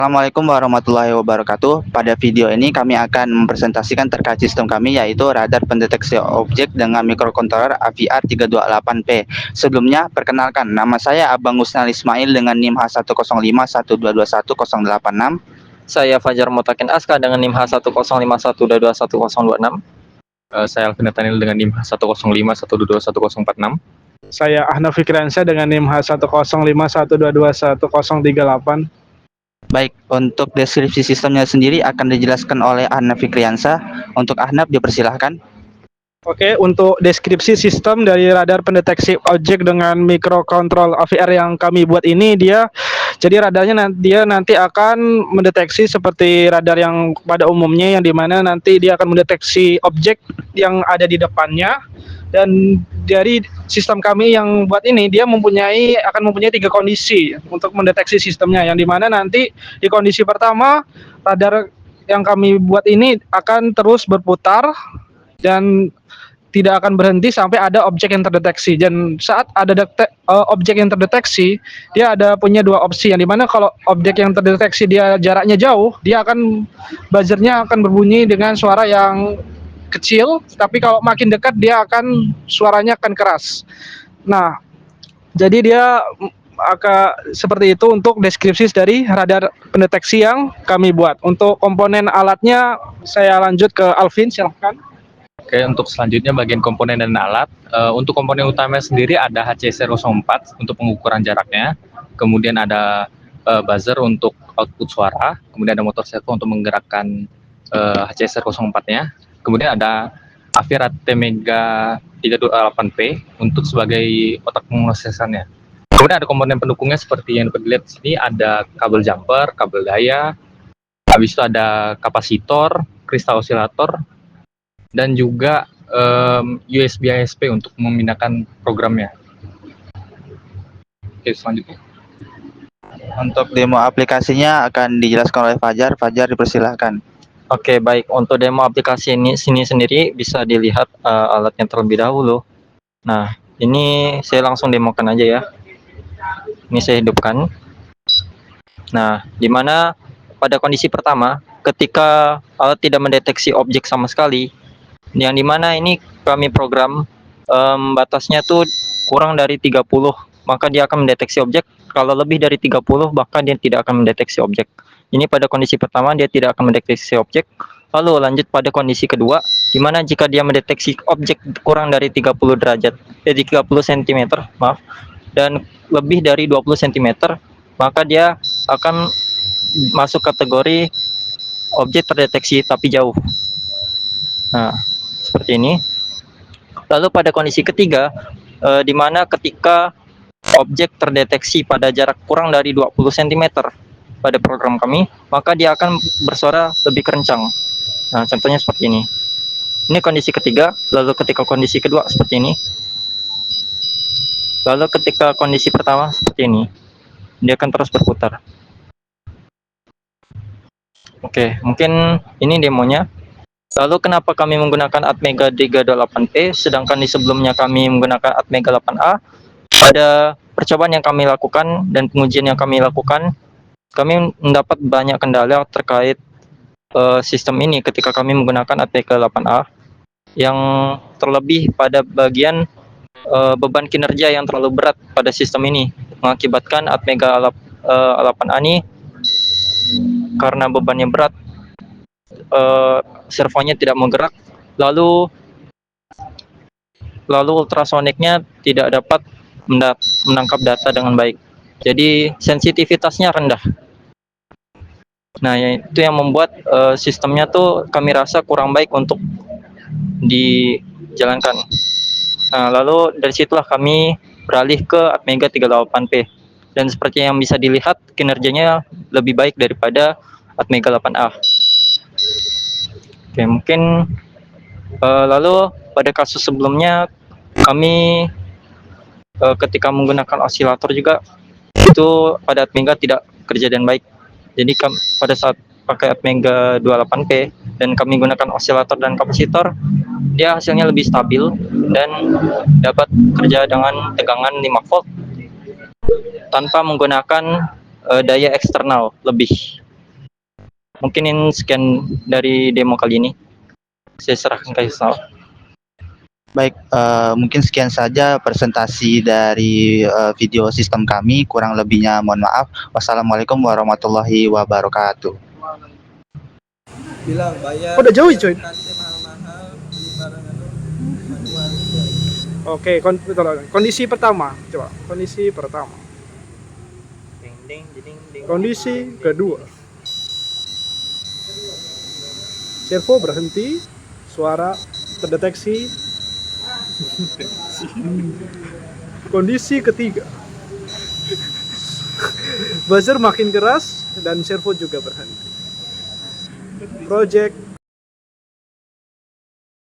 Assalamualaikum warahmatullahi wabarakatuh. Pada video ini kami akan mempresentasikan terkait sistem kami, yaitu radar pendeteksi objek dengan mikrokontroler AVR 328P. Sebelumnya, perkenalkan, nama saya Abang Gusnal Ismail dengan NIM H1051221086. Saya Fajar Mutakin Aska dengan NIM H1051221026. Saya Alvin Nathaniel dengan NIM H1051221046. Saya Ahnaf Fikriansyah dengan NIM H1051221038. Baik, untuk deskripsi sistemnya sendiri akan dijelaskan oleh Ahnaf Fikriansyah. Untuk Ahnaf, dipersilahkan. Oke, untuk deskripsi sistem dari radar pendeteksi objek dengan mikrokontrol AVR yang kami buat ini, jadi radarnya nanti akan mendeteksi seperti radar yang pada umumnya, yang dimana nanti dia akan mendeteksi objek yang ada di depannya. Dan dari sistem kami yang buat ini, dia akan mempunyai 3 kondisi untuk mendeteksi sistemnya, yang dimana nanti di kondisi pertama, radar yang kami buat ini akan terus berputar dan tidak akan berhenti sampai ada objek yang terdeteksi. Dan saat ada objek yang terdeteksi, dia punya 2 opsi, yang dimana kalau objek yang terdeteksi dia jaraknya jauh, buzzernya akan berbunyi dengan suara yang kecil, tapi kalau makin dekat suaranya akan keras. Nah, jadi dia akan seperti itu untuk deskripsi dari radar pendeteksi yang kami buat. Untuk komponen alatnya saya lanjut ke Alvin, silahkan. Oke, untuk selanjutnya bagian komponen dan alat. Untuk komponen utama sendiri ada HCSR04 untuk pengukuran jaraknya, kemudian ada buzzer untuk output suara, kemudian ada motor servo untuk menggerakkan HCSR04-nya. Kemudian ada AVR Atmega 328P untuk sebagai otak pemrosesannya. Kemudian ada komponen pendukungnya seperti yang dapat dilihat di sini, ada kabel jumper, kabel daya, habis itu ada kapasitor, kristal osilator, dan juga USB ASP untuk memindahkan programnya. Oke, selanjutnya. Untuk demo aplikasinya akan dijelaskan oleh Fajar. Fajar, dipersilahkan. Oke, baik. Untuk demo aplikasi sini sendiri bisa dilihat alatnya terlebih dahulu. Nah, ini saya langsung demokan aja ya. Ini saya hidupkan. Nah, dimana pada kondisi pertama, ketika alat tidak mendeteksi objek sama sekali, yang dimana ini kami program batasnya tuh kurang dari 30, maka dia akan mendeteksi objek. Kalau lebih dari 30, bahkan dia tidak akan mendeteksi objek. Ini pada kondisi pertama dia tidak akan mendeteksi objek. Lalu lanjut pada kondisi kedua, di mana jika dia mendeteksi objek kurang dari 30 derajat, 30 cm, maaf, dan lebih dari 20 cm, maka dia akan masuk kategori objek terdeteksi tapi jauh. Nah, seperti ini. Lalu pada kondisi ketiga, di mana ketika objek terdeteksi pada jarak kurang dari 20 cm pada program kami, maka dia akan bersuara lebih kencang. Nah, contohnya seperti ini. Ini kondisi ketiga. Lalu ketika kondisi kedua seperti ini. Lalu ketika kondisi pertama seperti ini. Dia akan terus berputar. Oke, mungkin ini demonya. Lalu kenapa kami menggunakan Atmega 328P, sedangkan di sebelumnya kami menggunakan Atmega 8A? Pada percobaan yang kami lakukan dan pengujian yang kami lakukan, kami mendapat banyak kendala terkait sistem ini ketika kami menggunakan Atmega 8A, yang terlebih pada bagian beban kinerja yang terlalu berat pada sistem ini, mengakibatkan Atmega 8A ini karena bebannya berat, servonya tidak menggerak, lalu ultrasoniknya tidak dapat menangkap data dengan baik. Jadi sensitivitasnya rendah. Nah, itu yang membuat sistemnya tuh kami rasa kurang baik untuk dijalankan. Nah, lalu dari situlah kami beralih ke Atmega 38P. Dan seperti yang bisa dilihat, kinerjanya lebih baik daripada Atmega 8A. Oke, mungkin lalu pada kasus sebelumnya kami ketika menggunakan osilator juga, itu pada Atmega tidak kerja dengan baik. Jadi pada saat pakai Atmega 28P dan kami gunakan osilator dan kapasitor, dia hasilnya lebih stabil dan dapat kerja dengan tegangan 5 volt tanpa menggunakan daya eksternal lebih. Mungkin ini sekian dari demo kali ini. Saya serahkan ke Isal. Baik, mungkin sekian saja presentasi dari video sistem kami. Kurang lebihnya mohon maaf. Wassalamualaikum warahmatullahi wabarakatuh. Bilang bayar. Udah jauh, coy. Nanti mahal-mahal beli barang anu manual. Oke, kondisi pertama. Coba, kondisi pertama. Kondisi kedua. Servo berhenti, suara terdeteksi. Kondisi ketiga. Buzzer makin keras dan servo juga berhenti. Project